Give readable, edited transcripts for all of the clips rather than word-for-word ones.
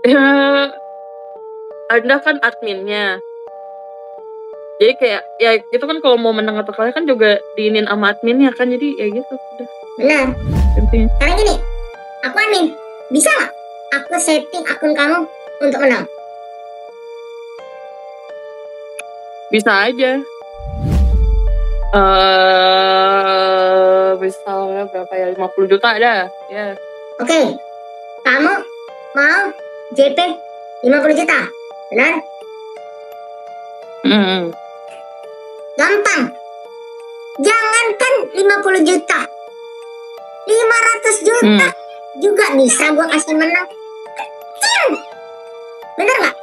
Ya, Anda kan adminnya. Jadi kayak ya itu kan kalau mau menang atau kalah kan juga diinin sama adminnya kan, jadi ya gitu udah Benar. intinya. Sekarang gini, aku admin. Bisa nggak aku setting akun kamu untuk menang? Bisa aja. Misalnya berapa ya, 50 juta ada ya. Oke, kamu mau JP 50 juta, benar? Gampang. Jangankan 50 juta, 500 juta juga bisa gua kasih menang. Kecil. Bener nggak?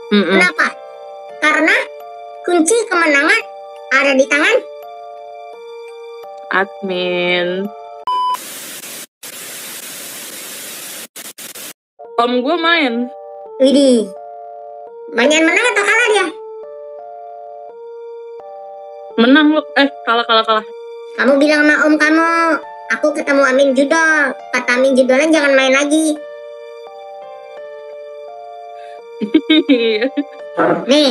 Kenapa? Karena kunci kemenangan ada di tangan admin. Om gue main. Widih. Banyak menang atau kalah dia? Menang lu. Kalah. Kamu bilang sama om kamu, aku ketemu Amin Judol. Kata Amin Judolnya jangan main lagi. Nih,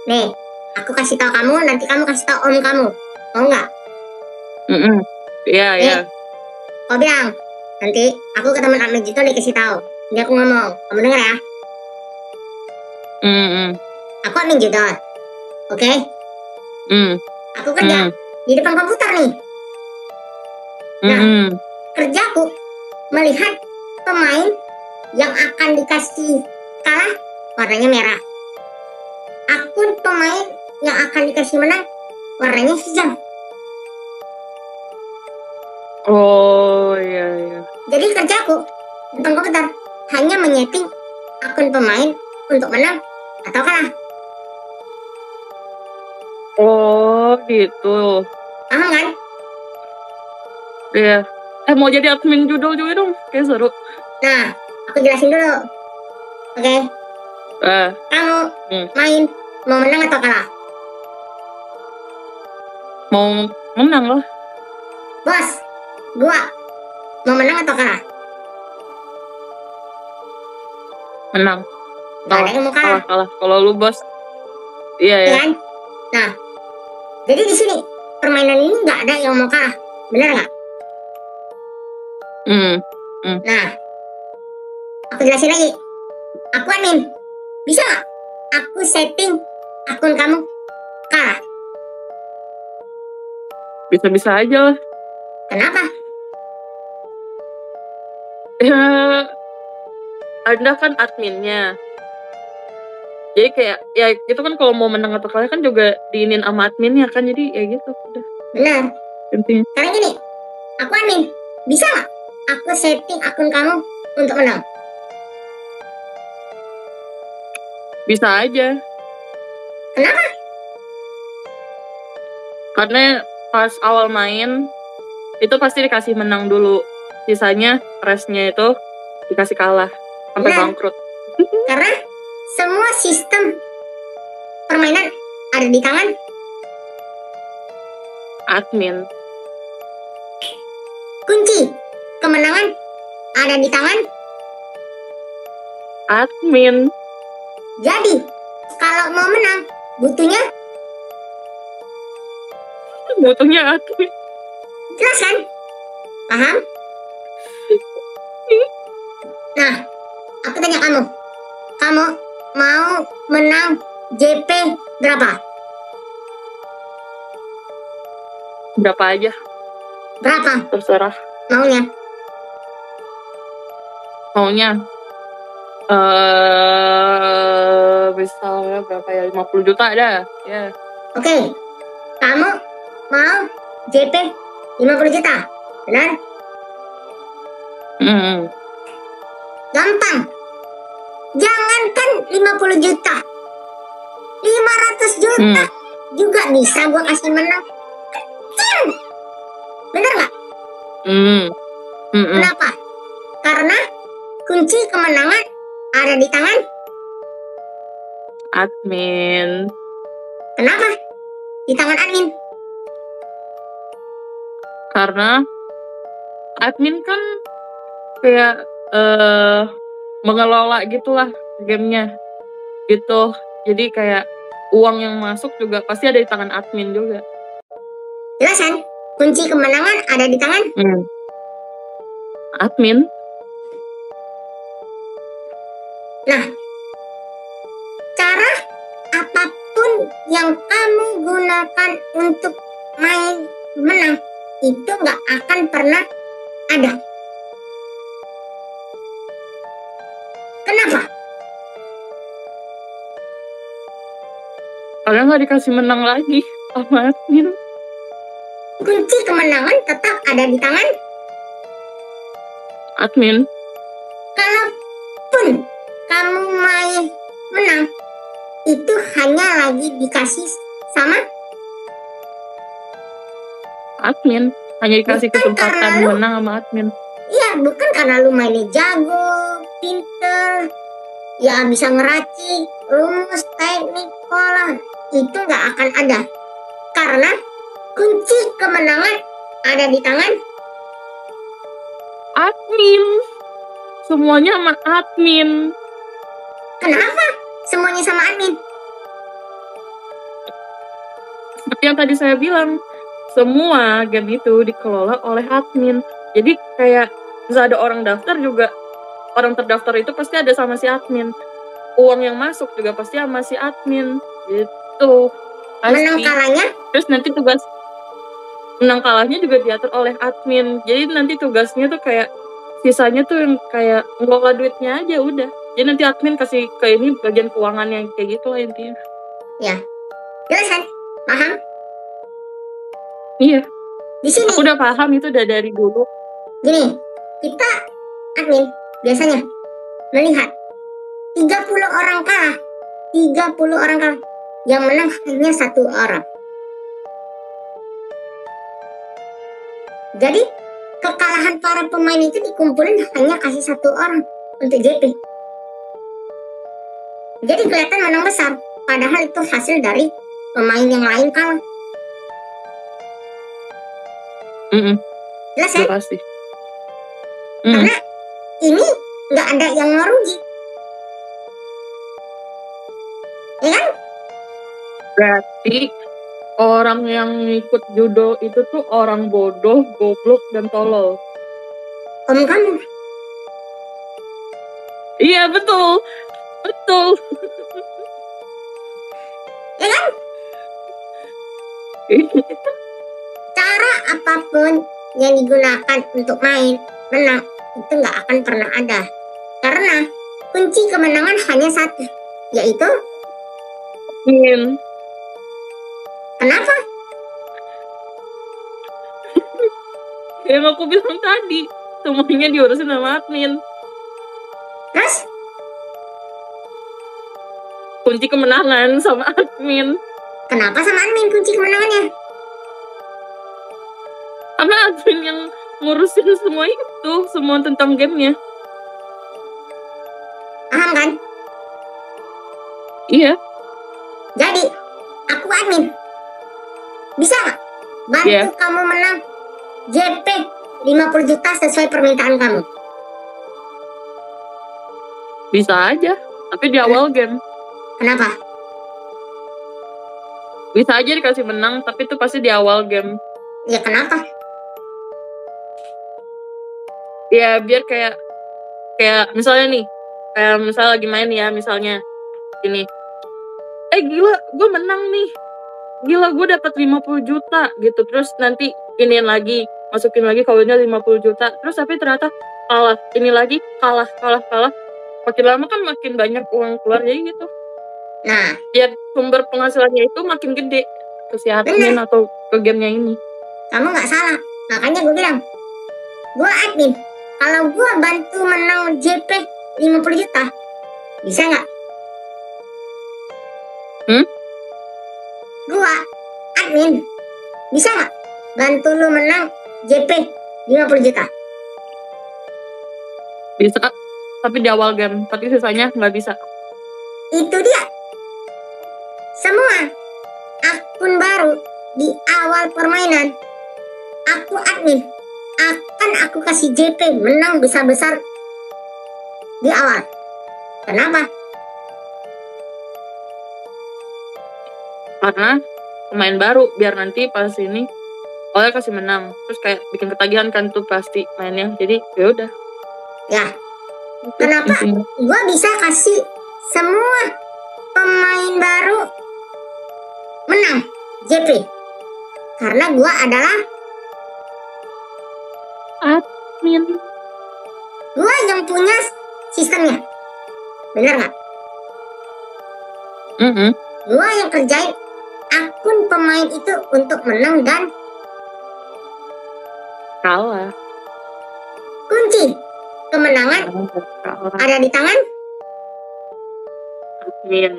nih, aku kasih tahu kamu, nanti kamu kasih tahu om kamu. Mau nggak? Iya. Kau bilang, nanti aku ketemu Amin Judol dikasih tahu. Dia aku ngomong, kamu denger ya? Aku Amin Judol, oke? Aku kerja di depan komputer nih. Nah, kerjaku melihat pemain yang akan dikasih kalah warnanya merah. Akun pemain yang akan dikasih menang warnanya hijau. Oh iya. Jadi kerjaku di depan komputer hanya menyeting akun pemain untuk menang atau kalah. Oh gitu. Paham kan? Iya. Mau jadi admin Judol juga dong, kayak seru. Nah, aku jelasin dulu. Oke? Kamu main mau menang atau kalah? Mau menang loh. Bos, gua mau menang atau kalah? Menang. Gak ada yang mau kalah. Kalau lu bos, iya. Kan? Nah, jadi di sini permainan ini nggak ada yang mau kalah, benar nggak? Nah, aku jelasin lagi. Aku admin, bisa nggak aku setting akun kamu kalah? Bisa aja lah. Kenapa? Ya, Anda kan adminnya. Jadi kayak ya itu kan kalau mau menang atau kalah kan juga diinin sama adminnya kan, jadi ya gitu udah. Benar. Intinya. Sekarang gini, aku admin, bisa nggak aku setting akun kamu untuk menang? Bisa aja. Kenapa? Karena pas awal main itu pasti dikasih menang dulu, sisanya restnya itu dikasih kalah sampai bangkrut. Karena semua sistem permainan ada di tangan admin. Kunci kemenangan ada di tangan admin. Jadi kalau mau menang butuhnya admin. Jelas kan? Paham? Nah, aku tanya kamu mau menang JP berapa? Berapa aja. Berapa? Terserah. Maunya misalnya berapa ya, 50 juta ada ya. Oke, kamu mau JP 50 juta, benar? Gampang. Jangankan 50 juta, 500 juta juga bisa gua kasih menang. Kecil. Bener nggak? Kenapa? Karena kunci kemenangan ada di tangan admin. Kenapa di tangan admin? Karena admin kan kayak mengelola gitulah gamenya gitu. Jadi kayak uang yang masuk juga pasti ada di tangan admin juga. Jelas kan? Kunci kemenangan ada di tangan admin. Nah, cara apapun yang kamu gunakan untuk main menang itu nggak akan pernah ada. Kenapa? Karena nggak dikasih menang lagi sama admin. Kunci kemenangan tetap ada di tangan admin. Kalaupun kamu main menang, itu hanya lagi dikasih sama admin. Hanya dikasih kesempatan menang sama admin. Iya, bukan karena lu mainnya jago, pinter, ya bisa ngeracik, rumus, teknik, pola. Itu gak akan ada. Karena kunci kemenangan ada di tangan admin. Semuanya sama admin. Kenapa semuanya sama admin? Seperti yang tadi saya bilang, semua game itu dikelola oleh admin. Jadi kayak bisa ada orang daftar juga, orang terdaftar itu pasti ada sama si admin. Uang yang masuk juga pasti sama si admin gitu. Pasti. Menang kalahnya? Terus nanti tugas menang kalahnya juga diatur oleh admin. Jadi nanti tugasnya tuh kayak sisanya tuh yang kayak ngelola duitnya aja udah. Jadi nanti admin kasih ke ini bagian keuangan yang kayak gitu lah intinya. Ya, jelas kan? Paham? Iya. Di sini. Aku udah paham itu udah dari dulu. Gini, kita admin biasanya melihat 30 orang kalah, 30 orang kalah, yang menang hanya 1 orang. Jadi kekalahan para pemain itu dikumpulin hanya kasih 1 orang untuk JP. Jadi kelihatan menang besar, padahal itu hasil dari pemain yang lain kalah. Jelas kan? Pasti. Karena ini nggak ada yang ngerugi, ya kan? Berarti orang yang ikut judo itu tuh orang bodoh, goblok, dan tolol. Om kamu. Iya betul, betul. Ya kan? Cara apapun yang digunakan untuk main menang itu nggak akan pernah ada. Karena kunci kemenangan hanya 1, yaitu admin. Kenapa? Yang aku bilang tadi, semuanya diurusin sama admin. Terus? Kunci kemenangan sama admin. Kenapa sama admin kunci kemenangannya? Karena admin yang ngurusin semua itu, semua tentang gamenya. Paham kan? Iya. Jadi, aku admin. Bisa nggak bantu kamu menang JP 50 juta sesuai permintaan kamu? Bisa aja, tapi di awal game. Kenapa? Bisa aja dikasih menang, tapi itu pasti di awal game. Ya kenapa? Ya biar kayak misalnya nih, kayak misalnya lagi main ya, misalnya gini. Gila, gue menang nih. Gila, gue dapat 50 juta gitu. Terus nanti iniin lagi, masukin lagi koinnya 50 juta. Terus tapi ternyata kalah, ini lagi kalah. Makin lama kan makin banyak uang keluar, jadi gitu. Nah, biar sumber penghasilannya itu makin gede ke si admin atau ke gamenya ini. Kamu nggak salah, makanya gue bilang, gue admin. Kalau gue bantu menang JP 50 juta, bisa nggak? Gue admin, bisa nggak bantu lu menang JP 50 juta? Bisa, tapi di awal game, tapi sisanya nggak bisa. Itu dia. Semua akun baru di awal permainan, aku admin, akan aku kasih JP menang besar-besar di awal. Kenapa? Karena pemain baru, biar nanti pas ini oleh kasih menang, terus kayak bikin ketagihan kan tuh pasti mainnya. Jadi ya udah. Ya, kenapa gue bisa kasih semua pemain baru menang, Jeffrey? Karena gue adalah admin. Gue yang punya sistemnya, bener nggak? Gue yang kerjain akun pemain itu untuk menang dan Kalah. kunci kemenangan Kalah. ada di tangan. Admin.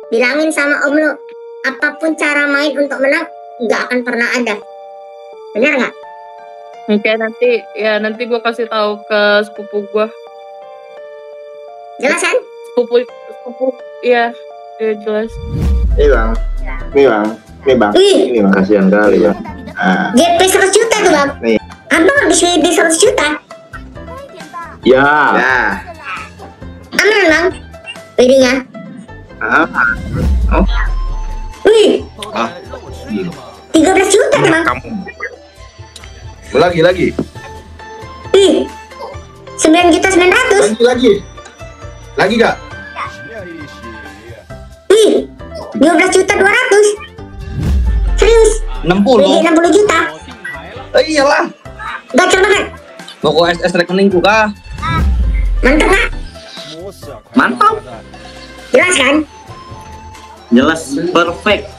Bilangin sama om lu, apapun cara main untuk menang nggak akan pernah ada, bener nggak? Oke, nanti gue kasih tahu ke sepupu gue. Jelas kan? Sepupu, iya jelas. Nih bang, Wih, ini bang, kasihan kali bang. GP 100 juta tuh bang. Nih. Abang habis WD 100 juta. Ya. Aman bang, WD-nya. Oh. Wih, Ah. 13 juta tuh bang. Kamu. Lagi. Wih, 9 juta 900. Lagi gak? Wih, 12 juta 200. Serius, 60. WD 60 juta. Iyalah. Gacor banget. Pokok SS rekeningku kah? Mantap nggak? Mantap. Jelas kan? Jelas perfect.